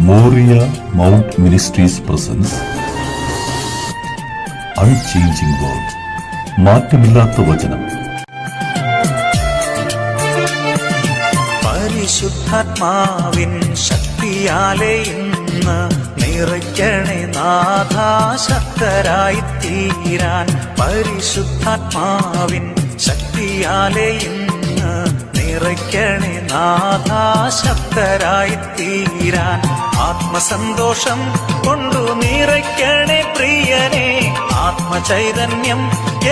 Moriah mount ministries presence unchanging word, മാറ്റമില്ലാത്ത വചനം. പരിശുദ്ധാത്മാവിൻ ശക്തിയാലെ ഇന്ന് നിറയ്ക്കണേ നാഥാ, ശക്തരായി തീരാൻ. പരിശുദ്ധാത്മാവിൻ ശക്തിയാലെ ഇന്ന് നിറയ്ക്കണേ നാഥാ, ശക്തരായി തീരാൻ. ആത്മസന്തോഷം കൊണ്ടു നിറയ്ക്കണേ പ്രിയനെ, ആത്മചൈതന്യം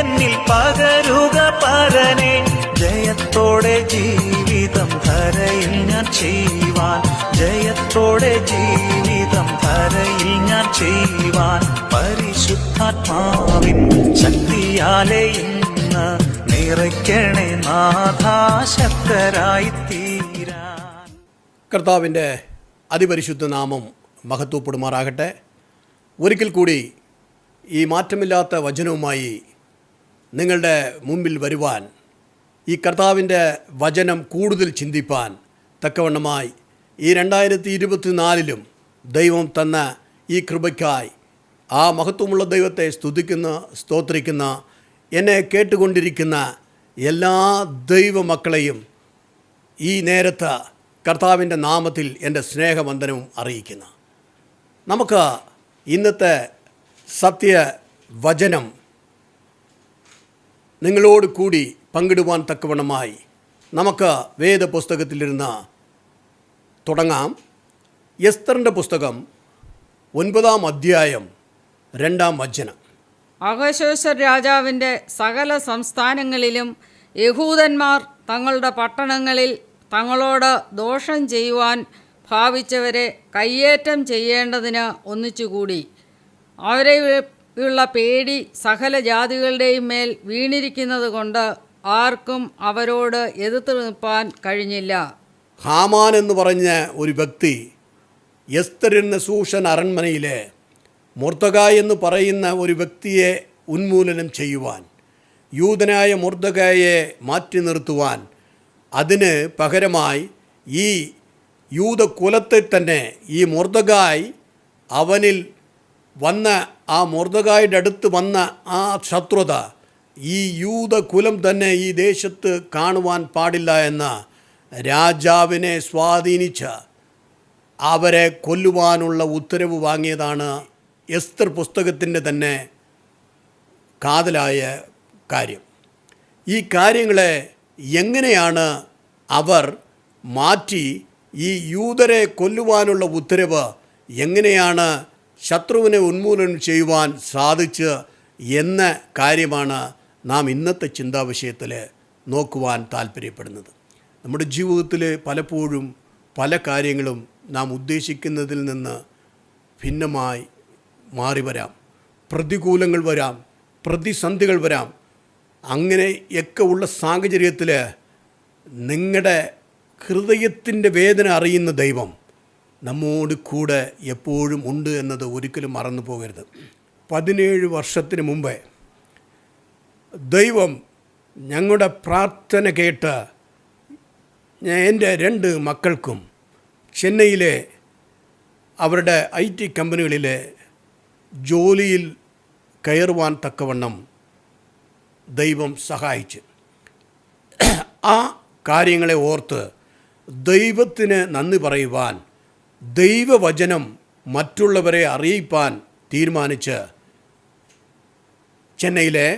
എന്നിൽ പകരുക പരനെ. ജയത്തോടെ ജീവിതം ധരയിൽ ഞാൻ ചെയ്യുവാൻ, ജയത്തോടെ ജീവിതം ധരയിൽ ഞാൻ ചെയ്യുവാൻ. പരിശുദ്ധാത്മാവിൻ ശക്തിയാലെ ഇന്ന് നിറയ്ക്കണേ നാഥാ, ശക്തരായി തീരാൻ. കർത്താവിൻ്റെ അതിപരിശുദ്ധ നാമം മഹത്വപ്പെടുമാറാകട്ടെ. ഒരിക്കൽ കൂടി ഈ മാറ്റമില്ലാത്ത വചനവുമായി നിങ്ങളുടെ മുമ്പിൽ വരുവാൻ, ഈ കർത്താവിൻ്റെ വചനം കൂടുതൽ ചിന്തിപ്പാൻ തക്കവണ്ണമായി ഈ 2024 ദൈവം തന്ന ഈ കൃപയ്ക്കായി ആ മഹത്വമുള്ള ദൈവത്തെ സ്തുതിക്കുന്ന, സ്തോത്രിക്കുന്ന, എന്നെ കേട്ടുകൊണ്ടിരിക്കുന്ന എല്ലാ ദൈവമക്കളെയും ഈ നേരത്ത് കർത്താവിൻ്റെ നാമത്തിൽ എൻ്റെ സ്നേഹവന്ദനവും അറിയിക്കുന്നു. നമുക്ക് ഇന്നത്തെ സത്യവചനം നിങ്ങളോട് കൂടി പങ്കിടുവാൻ തക്കവണ്ണമായി നമുക്ക് വേദപുസ്തകത്തിലിരുന്ന് തുടങ്ങാം. എസ്തറിൻ്റെ പുസ്തകം 9-ാം അധ്യായം 2-ാം വചനം. അഹശ്വേരോശ് രാജാവിൻ്റെ സകല സംസ്ഥാനങ്ങളിലും യഹൂദന്മാർ തങ്ങളുടെ പട്ടണങ്ങളിൽ തങ്ങളോട് ദോഷം ചെയ്യുവാൻ ഭാവിച്ചവരെ കയ്യേറ്റം ചെയ്യേണ്ടതിന് ഒന്നിച്ചുകൂടി. അവരെയുള്ള പേടി സകല ജാതികളുടെയും മേൽ വീണിരിക്കുന്നത് കൊണ്ട് ആർക്കും അവരോട് എതിർത്ത് നിൽപ്പാൻ കഴിഞ്ഞില്ല. ഹാമാൻ എന്ന് പറഞ്ഞ ഒരു വ്യക്തി എസ്തറിന് ശൂഷൻ അരൺമനയിലെ മൊർദെഖായി എന്ന് പറയുന്ന ഒരു വ്യക്തിയെ ഉന്മൂലനം ചെയ്യുവാൻ, യൂദനായ മൊർദെഖായിയെ മാറ്റി നിർത്തുവാൻ, അതിന് പകരമായി ഈ യൂദകുലത്തെ തന്നെ ഈ മൊർദെഖായി അവനിൽ വന്ന ആ മൊർദെഖായിയുടെ അടുത്ത് വന്ന ആ ശത്രുത ഈ യൂദകുലം തന്നെ ഈ ദേശത്ത് കാണുവാൻ പാടില്ല എന്ന രാജാവിനെ സ്വാധീനിച്ച് അവരെ കൊല്ലുവാനുള്ള ഉത്തരവ് വാങ്ങിയതാണ് എസ്തർ പുസ്തകത്തിൻ്റെ തന്നെ കാതലായ കാര്യം. ഈ കാര്യങ്ങളെ എങ്ങനെയാണ് അവർ മാറ്റി ഈ യൂദരെ കൊല്ലുവാനുള്ള ഉത്തരവ് എങ്ങനെയാണ് ശത്രുവിനെ ഉന്മൂലനം ചെയ്യുവാൻ സാധിച്ച് എന്ന കാര്യമാണ് നാം ഇന്നത്തെ ചിന്താവിഷയത്തിൽ നോക്കുവാൻ താല്പര്യപ്പെടുന്നത്. നമ്മുടെ ജീവിതത്തിൽ പലപ്പോഴും പല കാര്യങ്ങളും നാം ഉദ്ദേശിക്കുന്നതിൽ നിന്ന് ഭിന്നമായി മാറി വരാം. പ്രതികൂലങ്ങൾ വരാം, പ്രതിസന്ധികൾ വരാം. അങ്ങനെയൊക്കെ ഉള്ള സാഹചര്യത്തിൽ നിങ്ങളുടെ ഹൃദയത്തിൻ്റെ വേദന അറിയുന്ന ദൈവം നമ്മോട് കൂടെ എപ്പോഴും ഉണ്ട് എന്നത് ഒരിക്കലും മറന്നു പോകരുത്. 17 വർഷത്തിന് മുമ്പേ ദൈവം ഞങ്ങളുടെ പ്രാർത്ഥന കേട്ട് എൻ്റെ 2 മക്കൾക്കും ചെന്നൈയിലെ അവരുടെ IT കമ്പനികളിലെ ജോലിയിൽ കയറുവാൻ തക്കവണ്ണം ദൈവം സഹായിച്ചു. ആ കാര്യങ്ങളെ ഓർത്ത് ദൈവത്തിന് നന്ദി പറയുവാൻ, ദൈവവചനം മറ്റുള്ളവരെ അറിയിപ്പാൻ തീരുമാനിച്ച് ചെന്നൈയിലെ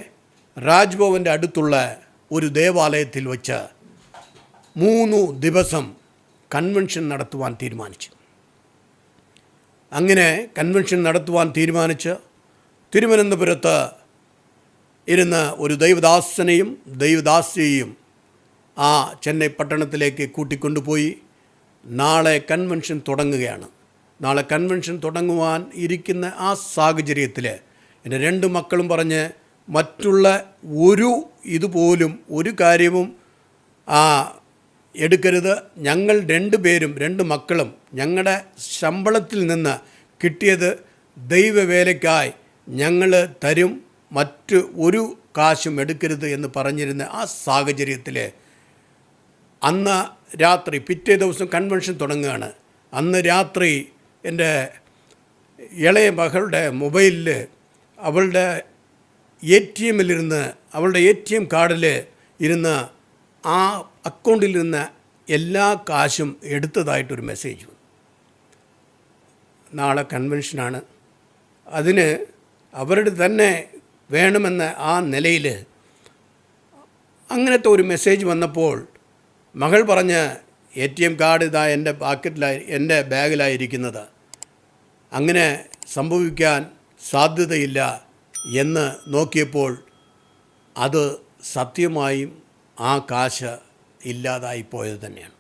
രാജ്ഭവൻ്റെ അടുത്തുള്ള ഒരു ദേവാലയത്തിൽ വച്ച് 3 ദിവസം കൺവെൻഷൻ നടത്തുവാൻ തീരുമാനിച്ചു. അങ്ങനെ കൺവെൻഷൻ നടത്തുവാൻ തീരുമാനിച്ച് തിരുവനന്തപുരത്ത് ഇരുന്ന് ഒരു ദൈവദാസനെയും ദൈവദാസിയെയും ആ ചെന്നൈ പട്ടണത്തിലേക്ക് കൂട്ടിക്കൊണ്ടുപോയി. നാളെ കൺവെൻഷൻ തുടങ്ങുകയാണ്. നാളെ കൺവെൻഷൻ തുടങ്ങുവാൻ ഇരിക്കുന്ന ആ സാഹചര്യത്തിൽ എൻ്റെ 2 മക്കളും പറഞ്ഞ് മറ്റുള്ള ഇതുപോലും ഒരു കാര്യവും എടുക്കരുത്. ഞങ്ങൾ 2 പേരും 2 മക്കളും ഞങ്ങളുടെ ശമ്പളത്തിൽ നിന്ന് കിട്ടിയത് ദൈവവേലയ്ക്കായി ഞങ്ങൾ തരും, മറ്റ് ഒരു കാശും എടുക്കരുത് എന്ന് പറഞ്ഞിരുന്ന ആ സാഹചര്യത്തിൽ അന്ന് രാത്രി, പിറ്റേ ദിവസം കൺവെൻഷൻ തുടങ്ങുകയാണ്. അന്ന് രാത്രി എൻ്റെ ഇളയ മകളുടെ മൊബൈലിൽ അവളുടെ അവളുടെ ATM കാർഡിൽ ഇരുന്ന ആ അക്കൗണ്ടിലിരുന്ന എല്ലാ കാശും എടുത്തതായിട്ടൊരു മെസ്സേജ് വന്നു. നാളെ കൺവെൻഷനാണ്, അതിന് അവരുടെ തന്നെ വേണമെന്ന ആ നിലയിൽ അങ്ങനത്തെ ഒരു മെസ്സേജ് വന്നപ്പോൾ മകൾ പറഞ്ഞ് ATM കാർഡ് ഇതാ എൻ്റെ ബാഗിലായിരിക്കുന്നത്, അങ്ങനെ സംഭവിക്കാൻ സാധ്യതയില്ല എന്ന് നോക്കിയപ്പോൾ അത് സത്യമായും ആ കാശ് ഇല്ലാതായിപ്പോയത് തന്നെയാണ്.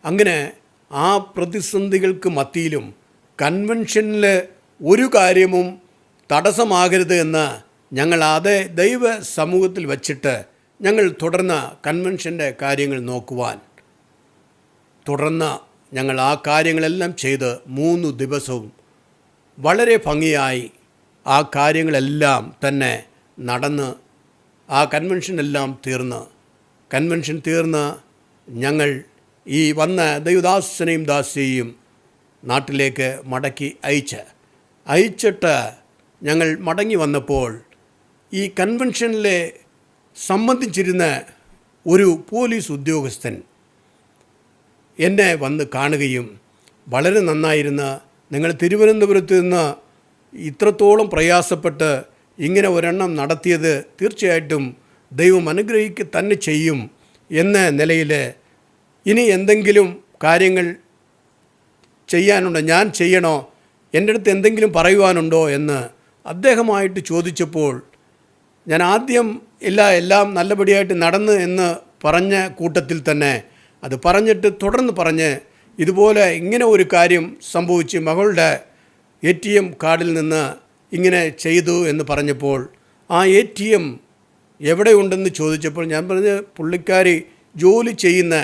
അങ്ങനെ ആ പ്രതിസന്ധികൾക്ക് മത്തിയിലും കൺവെൻഷനിൽ ഒരു കാര്യവും തടസ്സമാകരുത് എന്ന് ഞങ്ങൾ അതേ ദൈവ സമൂഹത്തിൽ വച്ചിട്ട് ഞങ്ങൾ തുടർന്ന് കൺവെൻഷൻ്റെ കാര്യങ്ങൾ നോക്കുവാൻ തുടർന്ന് ഞങ്ങൾ ആ കാര്യങ്ങളെല്ലാം ചെയ്ത് 3 ദിവസവും വളരെ ഭംഗിയായി ആ കാര്യങ്ങളെല്ലാം തന്നെ നടന്ന് ആ കൺവെൻഷനെല്ലാം കൺവെൻഷൻ തീർന്ന് ഞങ്ങൾ ഈ വന്ന ദൈവദാസനെയും ദാസിയെയും നാട്ടിലേക്ക് മടക്കി അയച്ചിട്ട് ഞങ്ങൾ മടങ്ങി വന്നപ്പോൾ ഈ കൺവെൻഷനിലെ സംബന്ധിച്ചിരുന്ന ഒരു പോലീസ് ഉദ്യോഗസ്ഥൻ എന്നെ വന്ന് കാണുകയും വളരെ നന്നായിരുന്ന നിങ്ങൾ തിരുവനന്തപുരത്ത് നിന്ന് ഇത്രത്തോളം പ്രയാസപ്പെട്ട് ഇങ്ങനെ ഒരെണ്ണം നടത്തിയത് തീർച്ചയായിട്ടും ദൈവം അനുഗ്രഹിക്കുക തന്നെ ചെയ്യും എന്ന നിലയിൽ ഇനി എന്തെങ്കിലും കാര്യങ്ങൾ ചെയ്യാനുണ്ടോ, ഞാൻ ചെയ്യണോ, എൻ്റെ അടുത്ത് എന്തെങ്കിലും പറയുവാനുണ്ടോ എന്ന് അദ്ദേഹമായിട്ട് ചോദിച്ചപ്പോൾ ഞാൻ ആദ്യം എല്ലാം നല്ലപടിയായിട്ട് നടന്നു എന്ന് പറഞ്ഞ കൂട്ടത്തിൽ തന്നെ അത് പറഞ്ഞിട്ട് തുടർന്ന് പറഞ്ഞ് ഇതുപോലെ ഇങ്ങനെ ഒരു കാര്യം സംഭവിച്ച് മകളുടെ ATM കാർഡിൽ നിന്ന് ഇങ്ങനെ ചെയ്തു എന്ന് പറഞ്ഞപ്പോൾ ആ ATM എവിടെയുണ്ടെന്ന് ചോദിച്ചപ്പോൾ ഞാൻ പറഞ്ഞ് പുള്ളിക്കാരി ജോലി ചെയ്യുന്ന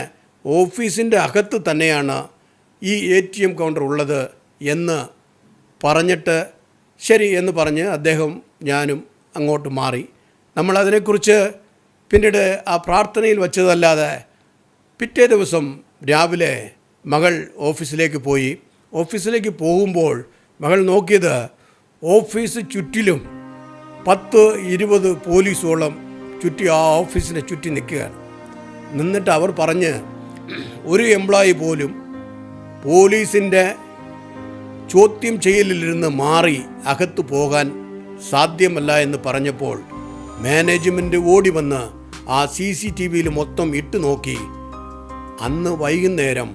ഓഫീസിൻ്റെ അകത്ത് തന്നെയാണ് ഈ ATM കൗണ്ടർ ഉള്ളത് എന്ന് പറഞ്ഞിട്ട് ശരി എന്ന് പറഞ്ഞ് അദ്ദേഹം ഞാനും അങ്ങോട്ട് മാറി. നമ്മളതിനെക്കുറിച്ച് പിന്നീട് ആ പ്രാർത്ഥനയിൽ വച്ചതല്ലാതെ പിറ്റേ ദിവസം രാവിലെ മകൾ ഓഫീസിലേക്ക് പോകുമ്പോൾ മകൾ നോക്കിയത് ഓഫീസ് ചുറ്റിലും 10-20 പോലീസോളം ചുറ്റി ആ ഓഫീസിനെ ചുറ്റി നിൽക്കുകയാണ്. നിന്നിട്ട് അവർ പറഞ്ഞ് ഒരു എംപ്ലോയി പോലും പോലീസിൻ്റെ ചോദ്യം ചെയ്യലിലിരുന്ന് മാറി അകത്ത് പോകാൻ സാധ്യമല്ല എന്ന് പറഞ്ഞപ്പോൾ മാനേജ്മെൻറ്റ് ഓടി വന്ന് ആ CCTVയിൽ മൊത്തം ഇട്ട് നോക്കി. അന്ന് വൈകുന്നേരം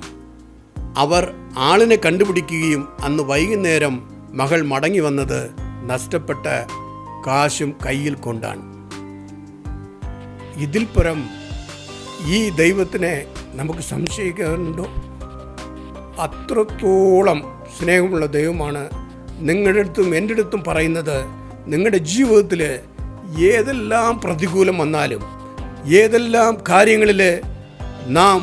അവർ ആളിനെ കണ്ടുപിടിക്കുകയും അന്ന് വൈകുന്നേരം മകൾ മടങ്ങി വന്നത് നഷ്ടപ്പെട്ട കാശും കയ്യിൽ കൊണ്ടാണ്. ഇതിൽ പരം ഈ ദൈവത്തിനെ നമുക്ക് സംശയിക്കാനുണ്ടോ? അത്രത്തോളം സ്നേഹമുള്ള ദൈവമാണ് നിങ്ങളുടെ അടുത്തും എൻ്റെ അടുത്തും പറയുന്നത്. നിങ്ങളുടെ ജീവിതത്തിൽ ഏതെല്ലാം പ്രതികൂലം വന്നാലും ഏതെല്ലാം കാര്യങ്ങളിൽ നാം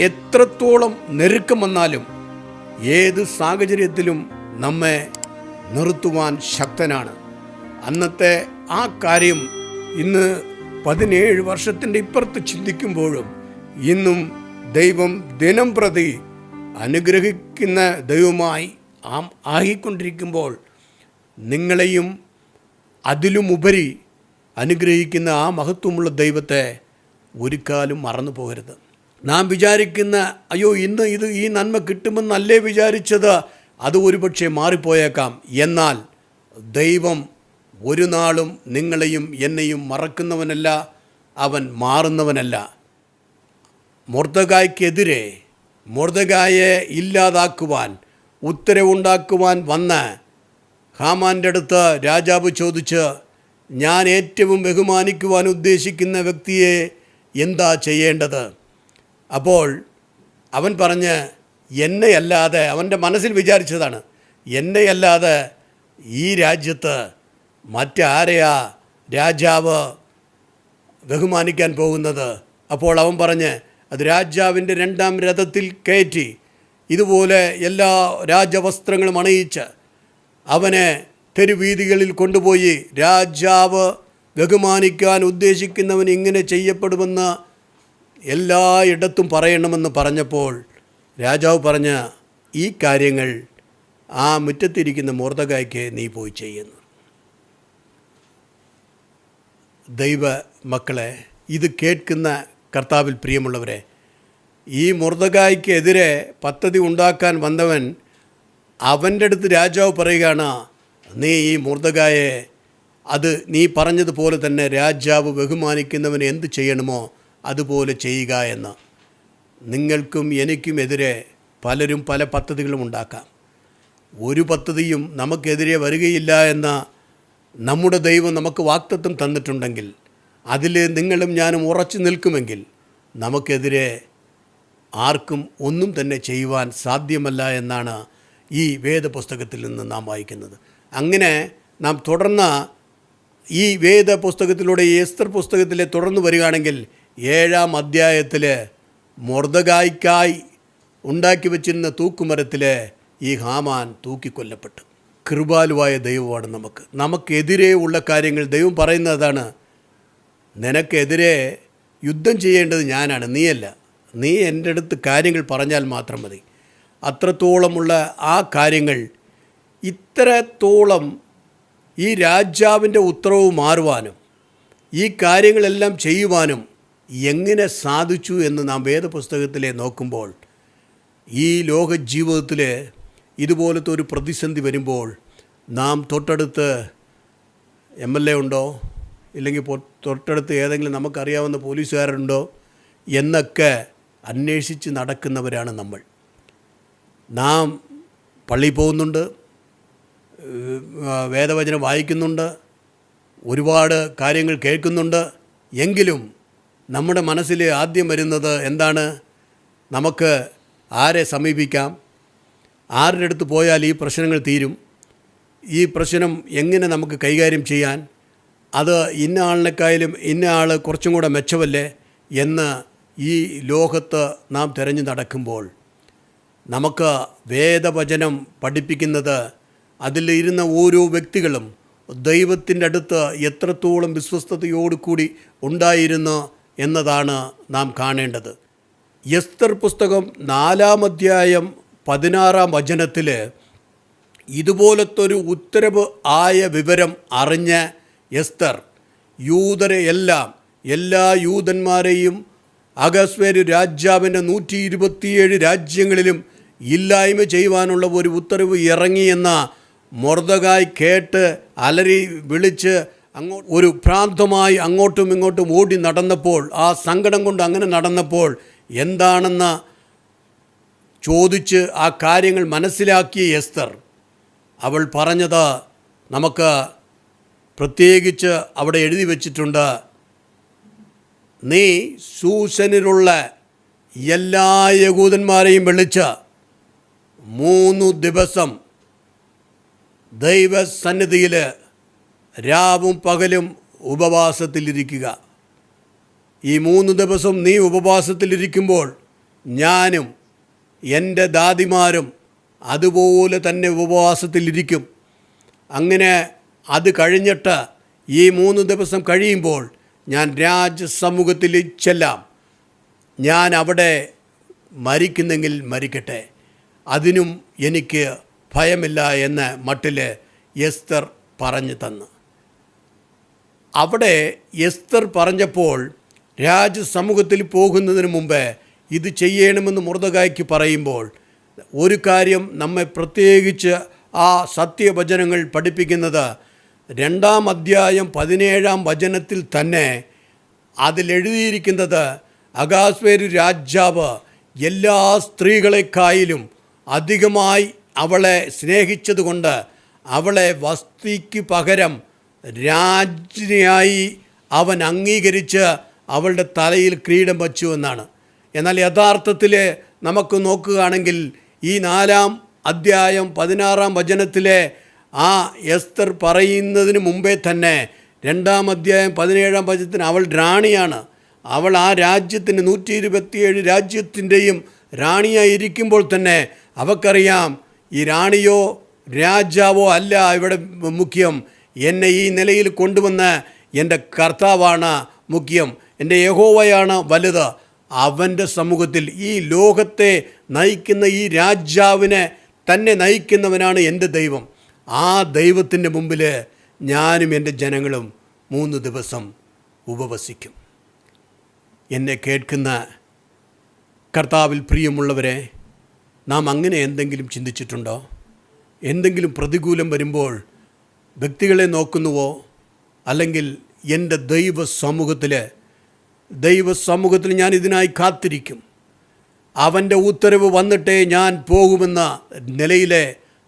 എത്രത്തോളം നെരുക്കം വന്നാലും ഏത് സാഹചര്യത്തിലും നമ്മെ നിർത്തുവാൻ ശക്തനാണ്. അന്നത്തെ ആ കാര്യം ഇന്ന് 17 വർഷത്തിൻ്റെ ഇപ്പുറത്ത് ചിന്തിക്കുമ്പോഴും ഇന്നും ദൈവം ദിനം പ്രതി അനുഗ്രഹിക്കുന്ന ദൈവമായി ആയിക്കൊണ്ടിരിക്കുമ്പോൾ നിങ്ങളെയും അതിലുമുപരി അനുഗ്രഹിക്കുന്ന ആ മഹത്വമുള്ള ദൈവത്തെ ഒരു കാലം മറന്നു പോകരുത്. നാം വിചാരിക്കുന്ന അയ്യോ ഇന്ന് ഈ നന്മ കിട്ടുമെന്നല്ലേ വിചാരിച്ചത്, അത് ഒരുപക്ഷെ മാറിപ്പോയേക്കാം. എന്നാൽ ദൈവം ഒരു നാളും നിങ്ങളെയും എന്നെയും മറക്കുന്നവനല്ല, അവൻ മാറുന്നവനല്ല. മൊർദെഖായിക്കെതിരെ മൊർദെഖായെ ഇല്ലാതാക്കുവാൻ ഉത്തരവുണ്ടാക്കുവാൻ വന്ന ഹാമാൻ്റെ അടുത്ത് രാജാവ് ചോദിച്ച് ഞാൻ ഏറ്റവും ബഹുമാനിക്കുവാൻ ഉദ്ദേശിക്കുന്ന വ്യക്തിയെ എന്താ ചെയ്യേണ്ടത്? അപ്പോൾ അവൻ പറഞ്ഞ് എന്നെയല്ലാതെ, അവൻ്റെ മനസ്സിൽ വിചാരിച്ചതാണ്, എന്നെയല്ലാതെ ഈ രാജ്യത്ത് മറ്റാരെയാ രാജാവ് ബഹുമാനിക്കാൻ പോകുന്നത്? അപ്പോൾ അവൻ പറഞ്ഞ് അത് രാജാവിൻ്റെ 2ാം രഥത്തിൽ കയറ്റി ഇതുപോലെ എല്ലാ രാജവസ്ത്രങ്ങളും അണിയിച്ച് അവനെ തെരുവീതികളിൽ കൊണ്ടുപോയി രാജാവ് ബഹുമാനിക്കാൻ ഉദ്ദേശിക്കുന്നവൻ ഇങ്ങനെ ചെയ്യപ്പെടുമെന്ന് എല്ലായിടത്തും പറയണമെന്ന് പറഞ്ഞപ്പോൾ രാജാവ് പറഞ്ഞ് ഈ കാര്യങ്ങൾ ആ മുറ്റത്തിരിക്കുന്ന മൊർദെഖായിക്ക് നീ പോയി ചെയ്യുന്നു. ദൈവ മക്കളെ, ഇത് കേൾക്കുന്ന കർത്താവിൽ പ്രിയമുള്ളവരെ, ഈ മൊർദെഖായിക്ക് എതിരെ പദ്ധതി ഉണ്ടാക്കാൻ വന്നവൻ, അവൻ്റെ അടുത്ത് രാജാവ് പറയുകയാണ്, നീ ഈ മൊർദെഖായെ അത് നീ പറഞ്ഞതുപോലെ തന്നെ രാജാവ് ബഹുമാനിക്കുന്നവന് എന്ത് ചെയ്യണമോ അതുപോലെ ചെയ്യുക എന്ന്. നിങ്ങൾക്കും എനിക്കും എതിരെ പലരും പല പദ്ധതികളും ഉണ്ടാക്കാം. ഒരു പദ്ധതിയും നമുക്കെതിരെ വരികയില്ല എന്ന നമ്മുടെ ദൈവം നമുക്ക് വാഗ്ദത്തം തന്നിട്ടുണ്ടെങ്കിൽ, അതിൽ നിങ്ങളും ഞാനും ഉറച്ചു നിൽക്കുമെങ്കിൽ നമുക്കെതിരെ ആർക്കും ഒന്നും തന്നെ ചെയ്യുവാൻ സാധ്യമല്ല എന്നാണ് ഈ വേദപുസ്തകത്തിൽ നിന്ന് നാം വായിക്കുന്നത്. അങ്ങനെ നാം തുടർന്ന് ഈ വേദപുസ്തകത്തിലൂടെ ഈ എസ്തർ പുസ്തകത്തിലെ തുടർന്ന് വരികയാണെങ്കിൽ 7-ാം അധ്യായത്തിൽ മൊർദെഖായിക്കായി ഉണ്ടാക്കി വച്ചിരുന്ന തൂക്കുമരത്തിൽ ഈ ഹാമാൻ തൂക്കിക്കൊല്ലപ്പെട്ടു. കൃപാലുവായ ദൈവമാണ് നമുക്കെതിരെ ഉള്ള കാര്യങ്ങൾ ദൈവം പറയുന്നതാണ്, നിനക്കെതിരെ യുദ്ധം ചെയ്യേണ്ടത് ഞാനാണ്, നീയല്ല. നീ എൻ്റെ അടുത്ത് കാര്യങ്ങൾ പറഞ്ഞാൽ മാത്രം മതി. അത്രത്തോളമുള്ള ആ കാര്യങ്ങൾ, ഇത്രത്തോളം ഈ രാജാവിൻ്റെ ഉത്തരവ് മാറുവാനും ഈ കാര്യങ്ങളെല്ലാം ചെയ്യുവാനും എങ്ങനെ സാധിച്ചു എന്ന് നാം വേദപുസ്തകത്തിലെ നോക്കുമ്പോൾ, ഈ ലോക ജീവിതത്തിൽ ഇതുപോലത്തെ ഒരു പ്രതിസന്ധി വരുമ്പോൾ നാം തൊട്ടടുത്ത് MLA ഉണ്ടോ, ഇല്ലെങ്കിൽ തൊട്ടടുത്ത് ഏതെങ്കിലും നമുക്കറിയാവുന്ന പോലീസുകാരുണ്ടോ എന്നൊക്കെ അന്വേഷിച്ച് നടക്കുന്നവരാണ് നമ്മൾ. നാം പള്ളിയിൽ പോകുന്നുണ്ട്, വേദവചനം വായിക്കുന്നുണ്ട്, ഒരുപാട് കാര്യങ്ങൾ കേൾക്കുന്നുണ്ട്. എങ്കിലും നമ്മുടെ മനസ്സിൽ ആദ്യം വരുന്നത് എന്താണ്? നമുക്ക് ആരെ സമീപിക്കാം, ആരുടെ അടുത്ത് പോയാൽ ഈ പ്രശ്നങ്ങൾ തീരും, ഈ പ്രശ്നം എങ്ങനെ നമുക്ക് കൈകാര്യം ചെയ്യാൻ, അത് ഇന്ന ആളിനേക്കാളും ഇന്ന ആൾ കുറച്ചും കൂടെ മെച്ചമല്ലേ എന്ന് ഈ ലോകത്ത് നാം തിരഞ്ഞു നടക്കുമ്പോൾ, നമുക്ക് വേദവചനം പഠിപ്പിക്കുന്നത് അതിലിരുന്ന ഓരോ വ്യക്തികളും ദൈവത്തിൻ്റെ അടുത്ത് എത്രത്തോളം വിശ്വസ്തയോടുകൂടി ഉണ്ടായിരുന്നു എന്നതാണ് നാം കാണേണ്ടത്. എസ്തർ പുസ്തകം 4-ാം അധ്യായം 16-ാം വചനത്തിൽ ഇതുപോലത്തൊരു ഉത്തരവ് ആയ വിവരം അറിഞ്ഞ എസ്തർ യൂദരെ എല്ലാ യൂദന്മാരെയും അഹസ്വേരു രാജാവിൻ്റെ 127 രാജ്യങ്ങളിലും ഇല്ലായ്മ ചെയ്യുവാനുള്ള ഒരു ഉത്തരവ് ഇറങ്ങിയെന്ന മൊർദെഖായി കേട്ട് അലറി വിളിച്ച് ഒരു ഭ്രാന്തമായി അങ്ങോട്ടും ഇങ്ങോട്ടും ഓടി നടന്നപ്പോൾ, ആ സങ്കടം കൊണ്ട് അങ്ങനെ നടന്നപ്പോൾ എന്താണെന്ന് ചോദിച്ച് ആ കാര്യങ്ങൾ മനസ്സിലാക്കിയ എസ്തർ, അവൾ പറഞ്ഞത് നമുക്ക് പ്രത്യേകിച്ച് അവിടെ എഴുതി വച്ചിട്ടുണ്ട്. നീ ശൂശനിലുള്ള എല്ലാ യഹൂദന്മാരെയും വിളിച്ച് 3 ദിവസം ദൈവസന്നിധിയിൽ രാവും പകലും ഉപവാസത്തിലിരിക്കുക. ഈ 3 ദിവസം നീ ഉപവാസത്തിലിരിക്കുമ്പോൾ ഞാനും എൻ്റെ ദാദിമാരും അതുപോലെ തന്നെ ഉപവാസത്തിലിരിക്കും. അങ്ങനെ അത് കഴിഞ്ഞിട്ട് ഈ 3 ദിവസം കഴിയുമ്പോൾ ഞാൻ രാജസമൂഹത്തിൽ ചെല്ലാം. ഞാൻ അവിടെ മരിക്കുന്നെങ്കിൽ മരിക്കട്ടെ, അതിനും എനിക്ക് ഭയമില്ല എന്ന് മട്ടിൽ എസ്തർ പറഞ്ഞു തന്നു. അവിടെ എസ്തർ പറഞ്ഞപ്പോൾ രാജസമൂഹത്തിൽ പോകുന്നതിന് മുമ്പ് ഇത് ചെയ്യണമെന്ന് മൊർദെഖായിക്ക് പറയുമ്പോൾ ഒരു കാര്യം നമ്മെ പ്രത്യേകിച്ച് ആ സത്യവചനങ്ങൾ പഠിപ്പിക്കുന്നത് 2-ാം അധ്യായം 17-ാം വചനത്തിൽ തന്നെ അതിലെഴുതിയിരിക്കുന്നത്, അഹസ്വേരു രാജാവ് എല്ലാ സ്ത്രീകളെക്കായിലും അധികമായി അവളെ സ്നേഹിച്ചതുകൊണ്ട് അവളെ വസ്തിക്ക് പകരം രാജ്ഞിയായി അവൻ അംഗീകരിച്ച് അവളുടെ തലയിൽ കിരീടം വച്ചു എന്നാണ്. എന്നാൽ യഥാർത്ഥത്തിൽ നമുക്ക് നോക്കുകയാണെങ്കിൽ ഈ 4-ാം അധ്യായം 16-ാം വചനത്തിലെ ആ എസ്തർ പറയുന്നതിന് മുമ്പേ തന്നെ 2-ാം അധ്യായം 17-ാം വചനത്തിന് അവൾ റാണിയാണ്. അവൾ ആ രാജ്യത്തിന് 127 രാജ്യത്തിൻ്റെയും റാണിയായിരിക്കുമ്പോൾ തന്നെ അവൾക്കറിയാം, ഈ റാണിയോ രാജാവോ അല്ല ഇവിടെ മുഖ്യം, എന്നെ ഈ നിലയിൽ കൊണ്ടുവന്ന എൻ്റെ കർത്താവാണ് മുഖ്യം, എൻ്റെ യഹോവയാണ് വലുത്. അവൻ്റെ സമൂഹത്തിൽ ഈ ലോകത്തെ നയിക്കുന്ന ഈ രാജാവിനെ തന്നെ നയിക്കുന്നവനാണ് എൻ്റെ ദൈവം. ആ ദൈവത്തിൻ്റെ മുമ്പിൽ ഞാനും എൻ്റെ ജനങ്ങളും 3 ദിവസം ഉപവസിക്കും. എന്നെ കേൾക്കുന്ന കർത്താവിൽ പ്രിയമുള്ളവരെ, നാം അങ്ങനെ എന്തെങ്കിലും ചിന്തിച്ചിട്ടുണ്ടോ? എന്തെങ്കിലും പ്രതികൂലം വരുമ്പോൾ വ്യക്തികളെ നോക്കുന്നുവോ? അല്ലെങ്കിൽ എൻ്റെ ദൈവസമൂഹത്തിൽ ഞാൻ ഇതിനായി കാത്തിരിക്കും, അവൻ്റെ ഉത്തരവ് വന്നിട്ടേ ഞാൻ പോകുമെന്ന നിലയിൽ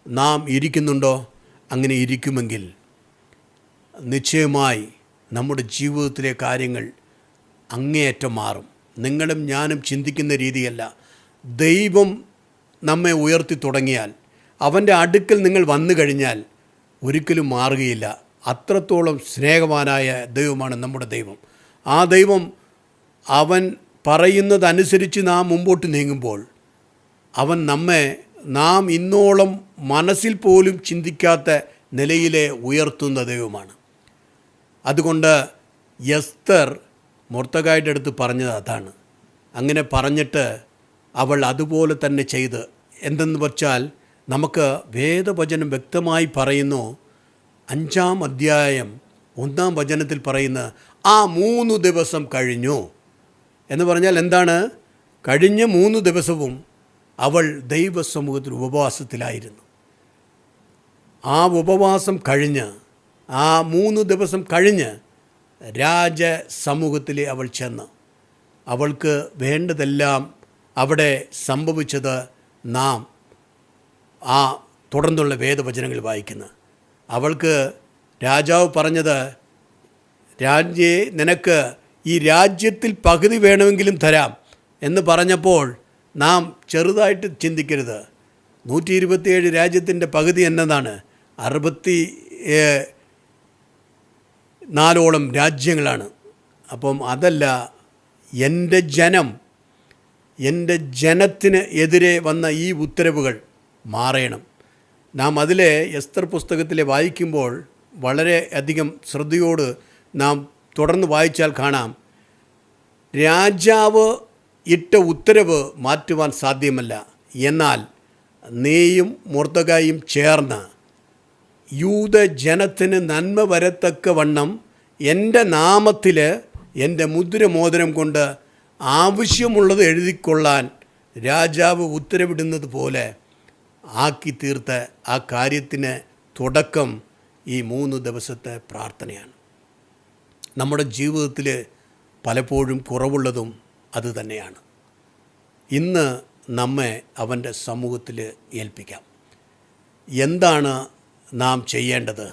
നാം ഇരിക്കുന്നുണ്ടോ? അങ്ങനെ ഇരിക്കുമെങ്കിൽ നിശ്ചയമായി നമ്മുടെ ജീവിതത്തിലെ കാര്യങ്ങൾ അങ്ങേയറ്റം മാറും. നിങ്ങളും ഞാനും ചിന്തിക്കുന്ന രീതിയല്ല. ദൈവം നമ്മെ ഉയർത്തി തുടങ്ങിയാൽ, അവൻ്റെ അടുക്കൽ നിങ്ങൾ വന്നു കഴിഞ്ഞാൽ ഒരിക്കലും മാറുകയില്ല. അത്രത്തോളം സ്നേഹവാനായ ദൈവമാണ് നമ്മുടെ ദൈവം. ആ ദൈവം അവൻ പറയുന്നതനുസരിച്ച് നാം മുമ്പോട്ട് നീങ്ങുമ്പോൾ അവൻ നാം ഇന്നോളം മനസ്സിൽ പോലും ചിന്തിക്കാത്ത നിലയിലെ ഉയർത്തുന്ന ദൈവമാണ്. അതുകൊണ്ട് എസ്തർ മൊർദെഖായിയുടെ അടുത്ത് പറഞ്ഞത് അതാണ്. അങ്ങനെ പറഞ്ഞിട്ട് അവൾ അതുപോലെ തന്നെ ചെയ്ത്. എന്തെന്ന് വെച്ചാൽ നമുക്ക് വേദവചനം വ്യക്തമായി പറയുന്നു. 5-ാം അധ്യായം 1-ാം വചനത്തിൽ പറയുന്ന ആ 3 ദിവസം കഴിഞ്ഞു എന്ന് പറഞ്ഞാൽ എന്താണ്? കഴിഞ്ഞ 3 ദിവസവും അവൾ ദൈവസമൂഹത്തിൽ ഉപവാസത്തിലായിരുന്നു. ആ ഉപവാസം കഴിഞ്ഞ്, ആ 3 ദിവസം കഴിഞ്ഞ് രാജസമൂഹത്തിൽ അവൾ ചെന്ന് അവൾക്ക് വേണ്ടതെല്ലാം അവിടെ സംഭവിച്ചത് നാം ആ തുടർന്നുള്ള വേദവചനങ്ങൾ വായിക്കുന്നു. അവൾക്ക് രാജാവ് പറഞ്ഞത്, രാജ്ഞിയെ, നിനക്ക് ഈ രാജ്യത്തിൽ പകുതി വേണമെങ്കിലും തരാം എന്ന് പറഞ്ഞപ്പോൾ നാം ചെറുതായിട്ട് ചിന്തിക്കരുത്. 127 രാജ്യത്തിൻ്റെ പകുതി എന്നതാണ് 64ഓളം രാജ്യങ്ങളാണ്. അപ്പം അതല്ല, എൻ്റെ ജനത്തിന് എതിരെ വന്ന ഈ ഉത്തരവുകൾ മാറണം. നാം അതിലെ എസ്തർ പുസ്തകത്തിലെ വായിക്കുമ്പോൾ വളരെ അധികം ശ്രദ്ധയോട് നാം തുടർന്ന് വായിച്ചാൽ കാണാം, രാജാവ് ഇട്ട ഉത്തരവ് മാറ്റുവാൻ സാധ്യമല്ല. എന്നാൽ നീയും മൊർദെഖായിയും ചേർന്ന് യൂദജനത്തിന് നന്മ വരത്തക്കവണ്ണം എൻ്റെ നാമത്തിൽ എൻ്റെ മുദ്രമോതിരം കൊണ്ട് ആവശ്യമുള്ളത് എഴുതിക്കൊള്ളാൻ രാജാവ് ഉത്തരവിടുന്നത് പോലെ ആക്കി തീർത്ത ആ കാര്യത്തിന് തുടക്കം ഈ 3 ദിവസത്തെ പ്രാർത്ഥനയാണ്. നമ്മുടെ ജീവിതത്തിൽ പലപ്പോഴും കുറവുള്ളതും അതുതന്നെയാണ്. ഇന്ന് നമ്മെ അവൻ്റെ സമൂഹത്തിൽ ഏൽപ്പിക്കാം. എന്താണ് നാം ചെയ്യേണ്ടത്?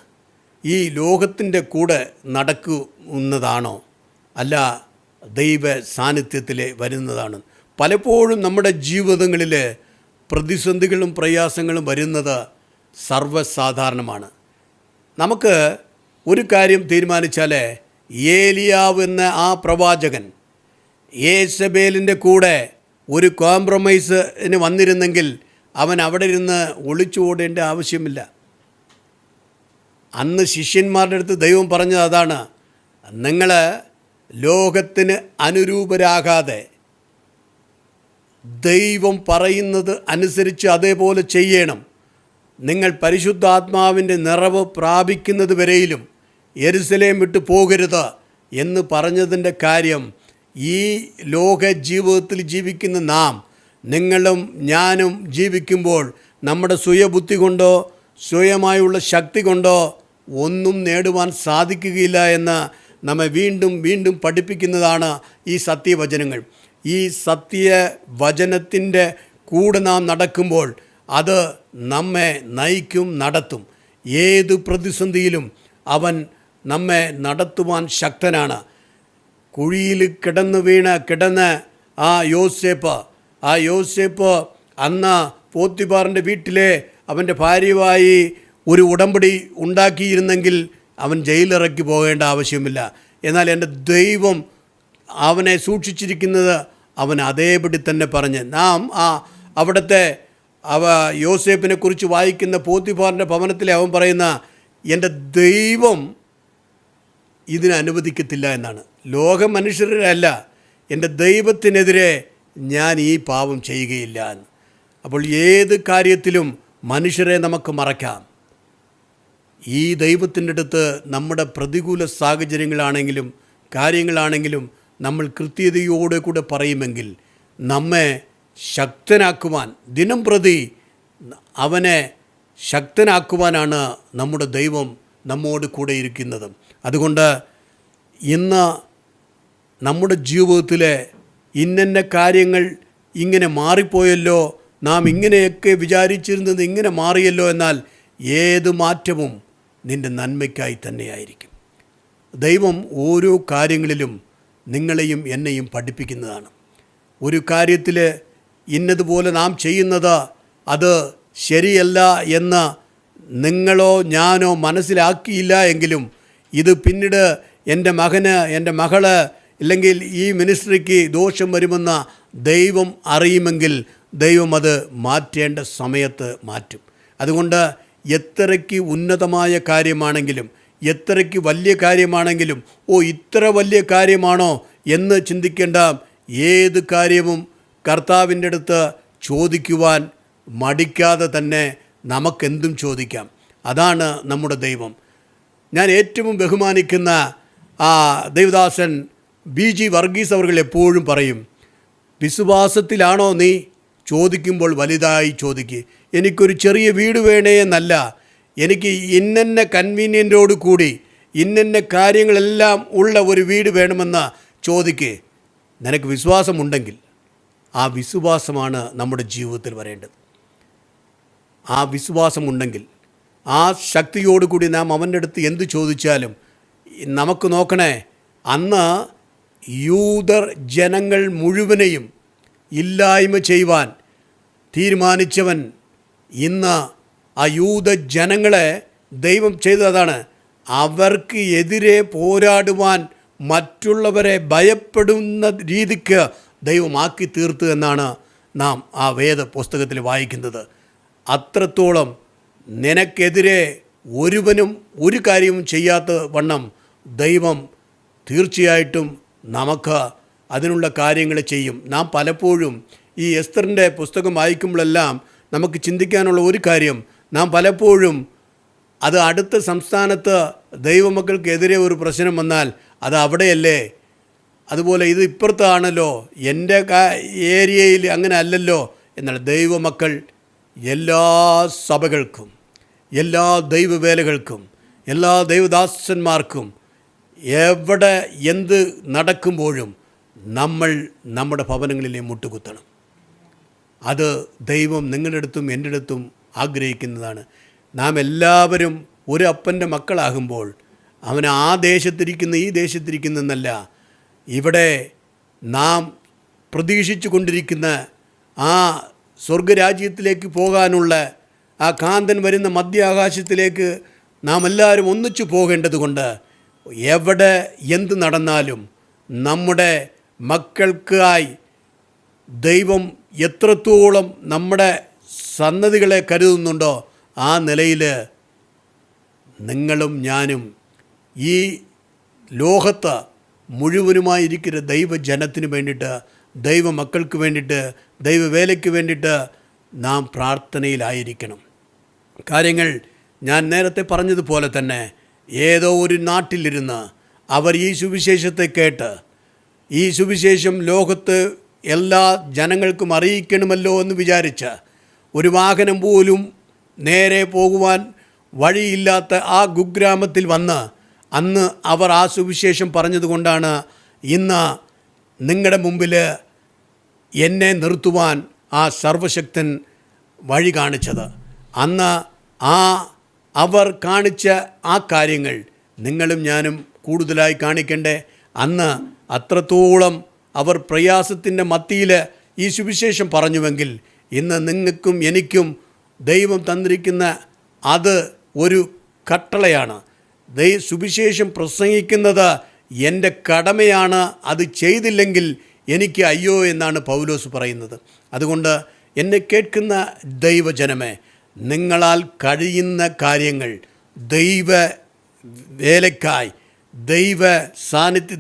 ഈ ലോകത്തിൻ്റെ കൂടെ നടക്കുന്നതാണോ അല്ല ദൈവ സാന്നിധ്യത്തിൽ വരുന്നതാണ്? പലപ്പോഴും നമ്മുടെ ജീവിതങ്ങളിൽ പ്രതിസന്ധികളും പ്രയാസങ്ങളും വരുന്നത് സർവ്വസാധാരണമാണ്. നമുക്ക് ഒരു കാര്യം തീരുമാനിച്ചാൽ, ഏലിയാവ് എന്ന ആ പ്രവാചകൻ യേസബേലിൻ്റെ കൂടെ ഒരു കോംപ്രമൈസിന് വന്നിരുന്നെങ്കിൽ അവൻ അവിടെ ഇരുന്ന് ഒളിച്ചോടേണ്ട ആവശ്യമില്ല. അന്ന് ശിഷ്യന്മാരുടെ അടുത്ത് ദൈവം പറഞ്ഞത് അതാണ്, നിങ്ങൾ ലോകത്തിന് അനുരൂപരാകാതെ ദൈവം പറയുന്നത് അനുസരിച്ച് അതേപോലെ ചെയ്യണം. നിങ്ങൾ പരിശുദ്ധാത്മാവിൻ്റെ നിറവ് പ്രാപിക്കുന്നത് വരെയിലും യെരുശലേം വിട്ടു പോകരുത് എന്ന് പറഞ്ഞതിൻ്റെ കാര്യം, ഈ ലോക ജീവിതത്തിൽ ജീവിക്കുന്ന നാം, നിങ്ങളും ഞാനും ജീവിക്കുമ്പോൾ നമ്മുടെ സ്വയബുദ്ധി കൊണ്ടോ സ്വയമായുള്ള ശക്തി കൊണ്ടോ ഒന്നും നേടുവാൻ സാധിക്കുകയില്ല എന്ന് നമ്മെ വീണ്ടും വീണ്ടും പഠിപ്പിക്കുന്നതാണ് ഈ സത്യവചനങ്ങൾ. ഈ സത്യവചനത്തിൻ്റെ കൂടെ നാം നടക്കുമ്പോൾ അത് നമ്മെ നയിക്കും, നടത്തും. ഏത് പ്രതിസന്ധിയിലും അവൻ നമ്മെ നടത്തുവാൻ ശക്തനാണ്. കുഴിയിൽ കിടന്ന് ആ യോസേപ്പ് അന്ന് പോത്തിഫാറിൻ്റെ വീട്ടിലെ അവൻ്റെ ഭാര്യയുമായി ഒരു ഉടമ്പടി ഉണ്ടാക്കിയിരുന്നെങ്കിൽ അവൻ ജയിലിറക്കി പോകേണ്ട ആവശ്യമില്ല. എന്നാൽ എൻ്റെ ദൈവം അവനെ സൂക്ഷിച്ചിരിക്കുന്നത് അവൻ അതേപടി തന്നെ പറഞ്ഞ്, നാം അവിടുത്തെ യോസേപ്പിനെ കുറിച്ച് വായിക്കുന്ന പോത്തിഫാറിൻ്റെ ഭവനത്തിലെ അവൻ പറയുന്ന, എൻ്റെ ദൈവം ഇതിനനുവദിക്കത്തില്ല എന്നാണ്. ലോക മനുഷ്യരല്ല, എൻ്റെ ദൈവത്തിനെതിരെ ഞാൻ ഈ പാപം ചെയ്യുകയില്ല എന്ന്. അപ്പോൾ ഏത് കാര്യത്തിലും മനുഷ്യരെ നമുക്ക് മറക്കാം. ഈ ദൈവത്തിൻ്റെ അടുത്ത് നമ്മുടെ പ്രതികൂല സാഹചര്യങ്ങളാണെങ്കിലും കാര്യങ്ങളാണെങ്കിലും നമ്മൾ കൃത്യതയോടെ കൂടെ പറയുമെങ്കിൽ നമ്മെ ശക്തനാക്കുവാൻ, ദിനം പ്രതി അവനെ ശക്തനാക്കുവാനാണ് നമ്മുടെ ദൈവം നമ്മോട് കൂടെ ഇരിക്കുന്നത്. അതുകൊണ്ട് ഇന്ന് നമ്മുടെ ജീവിതത്തിലെ ഇന്ന കാര്യങ്ങൾ ഇങ്ങനെ മാറിപ്പോയല്ലോ, നാം ഇങ്ങനെയൊക്കെ വിചാരിച്ചിരുന്നത് ഇങ്ങനെ മാറിയല്ലോ, എന്നാൽ ഏത് മാറ്റവും നിൻ്റെ നന്മയ്ക്കായി തന്നെയായിരിക്കും. ദൈവം ഓരോ കാര്യങ്ങളിലും നിങ്ങളെയും എന്നെയും പഠിപ്പിക്കുന്നതാണ്. ഒരു കാര്യത്തിൽ ഇന്നതുപോലെ നാം ചെയ്യുന്നത് അത് ശരിയല്ല എന്ന് നിങ്ങളോ ഞാനോ മനസ്സിലാക്കിയില്ല എങ്കിലും ഇത് പിന്നീട് എൻ്റെ മകന്, എൻ്റെ മകള്, ഇല്ലെങ്കിൽ ഈ മിനിസ്ട്രിക്ക് ദോഷം വരുമെന്ന് ദൈവം അറിയുമെങ്കിൽ ദൈവം അത് മാറ്റേണ്ട സമയത്ത് മാറ്റും. അതുകൊണ്ട് എത്രയ്ക്ക് ഉന്നതമായ കാര്യമാണെങ്കിലും, എത്രയ്ക്ക് വലിയ കാര്യമാണെങ്കിലും, ഇത്ര വലിയ കാര്യമാണോ എന്ന് ചിന്തിക്കേണ്ട. ഏത് കാര്യവും കർത്താവിൻ്റെ അടുത്ത് ചോദിക്കുവാൻ മടിക്കാതെ തന്നെ നമുക്കെന്തും ചോദിക്കാം. അതാണ് നമ്മുടെ ദൈവം. ഞാൻ ഏറ്റവും ബഹുമാനിക്കുന്ന ദൈവദാസൻ BG വർഗീസ് അവർ എപ്പോഴും പറയും, വിശ്വാസത്തിലാണോ നീ? ചോദിക്കുമ്പോൾ വലുതായി ചോദിക്കുക. എനിക്കൊരു ചെറിയ വീട് വേണേ എന്നല്ല, എനിക്ക് ഇന്ന കൺവീനിയൻ്റോട് കൂടി ഇന്ന കാര്യങ്ങളെല്ലാം ഉള്ള ഒരു വീട് വേണമെന്ന് ചോദിക്കുക. നിനക്ക് വിശ്വാസമുണ്ടെങ്കിൽ ആ വിശ്വാസമാണ് നമ്മുടെ ജീവിതത്തിൽ വരേണ്ടത്. ആ വിശ്വാസമുണ്ടെങ്കിൽ ആ ശക്തിയോടുകൂടി നാം അവൻ്റെ അടുത്ത് എന്ത് ചോദിച്ചാലും, നമുക്ക് നോക്കണേ, അന്ന് യൂദർ ജനങ്ങൾ മുഴുവനെയും ഇല്ലായ്മ ചെയ്യുവാൻ തീരുമാനിച്ചവൻ ഇന്ന് ആ യൂദ ജനങ്ങളെ ദൈവം ചെയ്തതാണ്. അവർക്ക് എതിരെ പോരാടുവാൻ മറ്റുള്ളവരെ ഭയപ്പെടുന്ന രീതിക്ക് ദൈവമാക്കി തീർത്തു എന്നാണ് നാം ആ വേദ പുസ്തകത്തിൽ വായിക്കുന്നത്. അത്രത്തോളം നിനക്കെതിരെ ഒരുവനും ഒരു കാര്യവും ചെയ്യാത്ത വണ്ണം ദൈവം തീർച്ചയായിട്ടും നമുക്ക് അതിനുള്ള കാര്യങ്ങൾ ചെയ്യും. നാം പലപ്പോഴും ഈ എസ്തറിൻ്റെ പുസ്തകം വായിക്കുമ്പോഴെല്ലാം നമുക്ക് ചിന്തിക്കാനുള്ള ഒരു കാര്യം, നാം പലപ്പോഴും അത് അടുത്ത സംസ്ഥാനത്ത് ദൈവമക്കൾക്കെതിരെ ഒരു പ്രശ്നം വന്നാൽ അത് അവിടെയല്ലേ, അതുപോലെ ഇത് ഇപ്പുറത്താണല്ലോ, എൻ്റെ ഏരിയയിൽ അങ്ങനെ അല്ലല്ലോ. എന്നാൽ ദൈവമക്കൾ എല്ലാ സഭകൾക്കും, എല്ലാ ദൈവവേലകൾക്കും, എല്ലാ ദൈവദാസന്മാർക്കും എവിടെ എന്ത് നടക്കുമ്പോഴും നമ്മൾ നമ്മുടെ ഭവനങ്ങളിലെ മുട്ടുകുത്തണം. അത് ദൈവം നിങ്ങളുടെ അടുത്തും എൻ്റെ അടുത്തും ആഗ്രഹിക്കുന്നതാണ്. നാം എല്ലാവരും ഒരു അപ്പൻ്റെ മക്കളാകുമ്പോൾ അവൻ ആ ദേശത്തിരിക്കുന്ന ഈ ദേശത്തിരിക്കുന്നതെന്നല്ല, ഇവിടെ നാം പ്രതീക്ഷിച്ചു കൊണ്ടിരിക്കുന്ന ആ സ്വർഗരാജ്യത്തിലേക്ക് പോകാനുള്ള ആ കാന്തൻ വരുന്ന മധ്യ ആകാശത്തിലേക്ക് നാം എല്ലാവരും ഒന്നിച്ചു പോകേണ്ടത് കൊണ്ട് എവിടെ എന്ത് നടന്നാലും നമ്മുടെ മക്കൾക്കായി ദൈവം എത്രത്തോളം നമ്മുടെ സന്നദ്ധികളെ കരുതുന്നുണ്ടോ ആ നിലയിൽ നിങ്ങളും ഞാനും ഈ ലോകത്ത് മുഴുവനുമായിരിക്കുന്ന ദൈവജനത്തിന് വേണ്ടിയിട്ട്, ദൈവമക്കൾക്ക് വേണ്ടിയിട്ട്, ദൈവവേലയ്ക്ക് വേണ്ടിയിട്ട് നാം പ്രാർത്ഥനയിലായിരിക്കണം. കാര്യങ്ങൾ ഞാൻ നേരത്തെ പറഞ്ഞതുപോലെ തന്നെ ഏതോ ഒരു നാട്ടിലിരുന്ന് അവർ ഈ സുവിശേഷത്തെ കേട്ട് ഈ സുവിശേഷം ലോകത്ത് എല്ലാ ജനങ്ങൾക്കും അറിയിക്കണമല്ലോ എന്ന് വിചാരിച്ച് ഒരു വാഹനം പോലും നേരെ പോകുവാൻ വഴിയില്ലാത്ത ആ കുഗ്രാമത്തിൽ വന്ന് അന്ന് അവർ ആ സുവിശേഷം പറഞ്ഞതുകൊണ്ടാണ് ഇന്ന് നിങ്ങളുടെ മുമ്പിൽ എന്നെ നിർത്തുവാൻ ആ സർവശക്തൻ വഴി കാണിച്ചത്. അന്ന് അവർ കാണിച്ച ആ കാര്യങ്ങൾ നിങ്ങളും ഞാനും കൂടുതലായി കാണിക്കണ്ടേ? അന്ന് അത്രത്തോളം അവർ പ്രയാസത്തിൻ്റെ മത്തിയിൽ ഈ സുവിശേഷം പറഞ്ഞുവെങ്കിൽ ഇന്ന് നിങ്ങൾക്കും എനിക്കും ദൈവം തന്നിരിക്കുന്ന അത് ഒരു കട്ടളയാണ്. സുവിശേഷം പ്രസംഗിക്കുന്നത് എൻ്റെ കടമയാണ്, അത് ചെയ്തില്ലെങ്കിൽ എനിക്ക് അയ്യോ എന്നാണ് പൗലോസ് പറയുന്നത്. അതുകൊണ്ട് എന്നെ കേൾക്കുന്ന ദൈവജനമേ, നിങ്ങളാൽ കഴിയുന്ന കാര്യങ്ങൾ ദൈവ വേലയ്ക്കായി,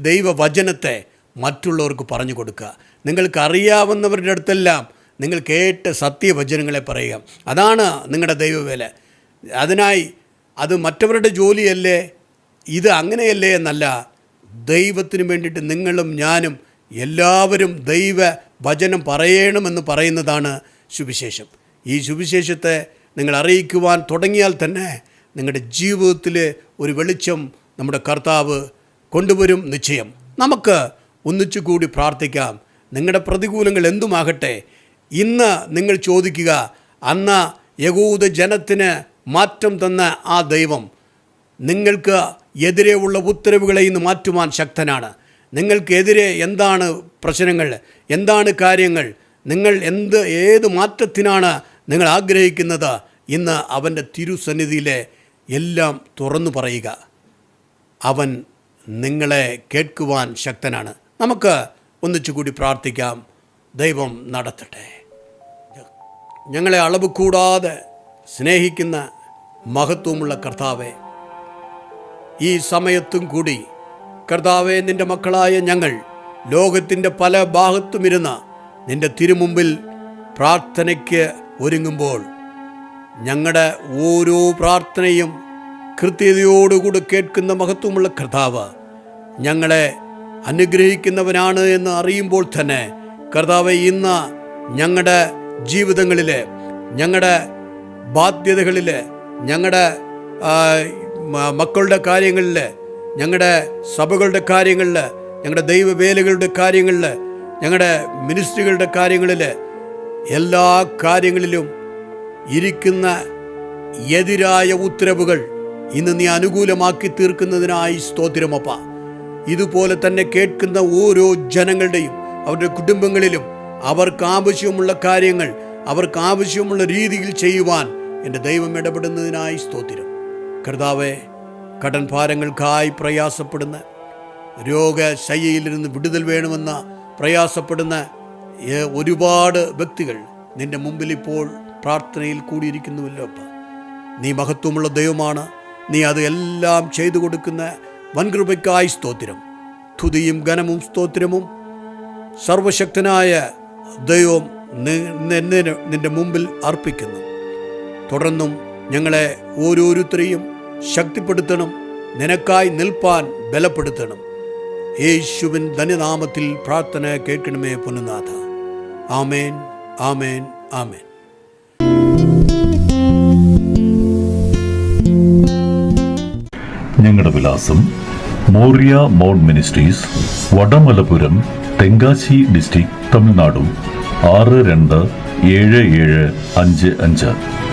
ദൈവവചനത്തെ മറ്റുള്ളവർക്ക് പറഞ്ഞു കൊടുക്കുക. നിങ്ങൾക്കറിയാവുന്നവരുടെ അടുത്തെല്ലാം നിങ്ങൾ കേട്ട സത്യവചനങ്ങളെ പറയുക. അതാണ് നിങ്ങളുടെ ദൈവവേല. അതിനായി അത് മറ്റവരുടെ ജോലിയല്ലേ, ഇത് അങ്ങനെയല്ലേ എന്നല്ല. ദൈവത്തിന് വേണ്ടിയിട്ട് നിങ്ങളും ഞാനും എല്ലാവരും ദൈവ വചനം പറയണമെന്ന് പറയുന്നതാണ് സുവിശേഷം. ഈ സുവിശേഷത്തെ നിങ്ങൾ അറിയിക്കുവാൻ തുടങ്ങിയാൽ തന്നെ നിങ്ങളുടെ ജീവിതത്തിൽ ഒരു വെളിച്ചം നമ്മുടെ കർത്താവ് കൊണ്ടുവരും നിശ്ചയം. നമുക്ക് ഒന്നിച്ചു കൂടി പ്രാർത്ഥിക്കാം. നിങ്ങളുടെ പ്രതികൂലങ്ങൾ എന്തുമാകട്ടെ, ഇന്ന് നിങ്ങൾ ചോദിക്കുക, അന്ന് യഹൂദ ജനത്തിന് മാറ്റം തന്ന ആ ദൈവം നിങ്ങൾക്ക് എതിരെയുള്ള ഉത്തരവുകളെ ഇന്ന് മാറ്റുവാൻ ശക്തനാണ്. നിങ്ങൾക്കെതിരെ എന്താണ് പ്രശ്നങ്ങൾ, എന്താണ് കാര്യങ്ങൾ, നിങ്ങൾ ഏത് മാറ്റത്തിനാണ് നിങ്ങൾ ആഗ്രഹിക്കുന്നത്, ഇന്ന് അവൻ്റെ തിരുസന്നിധിയിലെ എല്ലാം തുറന്നു പറയുക. അവൻ നിങ്ങളെ കേൾക്കുവാൻ ശക്തനാണ്. നമുക്ക് ഒന്നിച്ചുകൂടി പ്രാർത്ഥിക്കാം. ദൈവം നടത്തട്ടെ. ഞങ്ങളെ അളവ് കൂടാതെ സ്നേഹിക്കുന്ന മഹത്വമുള്ള കർത്താവെ, ഈ സമയത്തും കൂടി കർത്താവെ, നിൻ്റെ മക്കളായ ഞങ്ങൾ ലോകത്തിൻ്റെ പല ഭാഗത്തുമിരുന്ന് നിൻ്റെ തിരുമുമ്പിൽ പ്രാർത്ഥനയ്ക്ക് ഒരുങ്ങുമ്പോൾ ഞങ്ങളുടെ ഓരോ പ്രാർത്ഥനയും കൃത്യതയോടുകൂടി കേൾക്കുന്ന മഹത്വമുള്ള കർത്താവ് ഞങ്ങളെ അനുഗ്രഹിക്കുന്നവനാണ് എന്ന് അറിയുമ്പോൾ തന്നെ കർത്താവെ, ഇന്ന് ഞങ്ങളുടെ ജീവിതങ്ങളിൽ, ഞങ്ങളുടെ ബാധ്യതകളിൽ, ഞങ്ങളുടെ മക്കളുടെ കാര്യങ്ങളിൽ, ഞങ്ങളുടെ സഭകളുടെ കാര്യങ്ങളിൽ, ഞങ്ങളുടെ ദൈവവേലകളുടെ കാര്യങ്ങളിൽ, ഞങ്ങളുടെ മിനിസ്ട്രികളുടെ കാര്യങ്ങളിൽ, എല്ലാ കാര്യങ്ങളിലും ഇരിക്കുന്ന എതിരായ ഉത്തരവുകൾ ഇന്ന് നീ അനുകൂലമാക്കി തീർക്കുന്നതിനായി സ്തോത്രമപ്പ. ഇതുപോലെ തന്നെ കേൾക്കുന്ന ഓരോ ജനങ്ങളുടെയും അവരുടെ കുടുംബങ്ങളിലും അവർക്ക് ആവശ്യമുള്ള കാര്യങ്ങൾ അവർക്ക് ആവശ്യമുള്ള രീതിയിൽ ചെയ്യുവാൻ എൻ്റെ ദൈവം ഇടപെടുന്നതിനായി സ്തോത്രം. കർത്താവേ, കടൻ ഭാരങ്ങൾക്കായി പ്രയാസപ്പെടുന്ന, രോഗശയ്യയിലിരുന്ന് വിടുതൽ വേണമെന്ന് പ്രയാസപ്പെടുന്ന ഒരുപാട് വ്യക്തികൾ നിൻ്റെ മുമ്പിൽ ഇപ്പോൾ പ്രാർത്ഥനയിൽ കൂടിയിരിക്കുന്നുവല്ലോ അപ്പ. നീ മഹത്വമുള്ള ദൈവമാണ്. നീ അത് എല്ലാം ചെയ്തു കൊടുക്കുന്ന വൻകൃപയ്ക്കായി സ്തോത്രം. സ്തുതിയും ഘനവും സ്തോത്രവും സർവശക്തനായ ദൈവം നിൻ്റെ മുമ്പിൽ അർപ്പിക്കുന്നു. തുടർന്നും ഞങ്ങളെ ഓരോരുത്തരെയും ശക്തിപ്പെടുത്തണം, നിനക്കായി നിൽപ്പാൻ ബലപ്പെടുത്തണം. യേശുവിൻ ധന്യനാമത്തിൽ പ്രാർത്ഥന കേൾക്കണമേ പൊന്നുനാഥ. ആമേൻ, ആമേൻ, ആമേൻ. ഞങ്ങളുടെ വിലാസം: Moriah mount ministries, Vadamalapuram, Tenkasi district, Tamil Nadu 627755.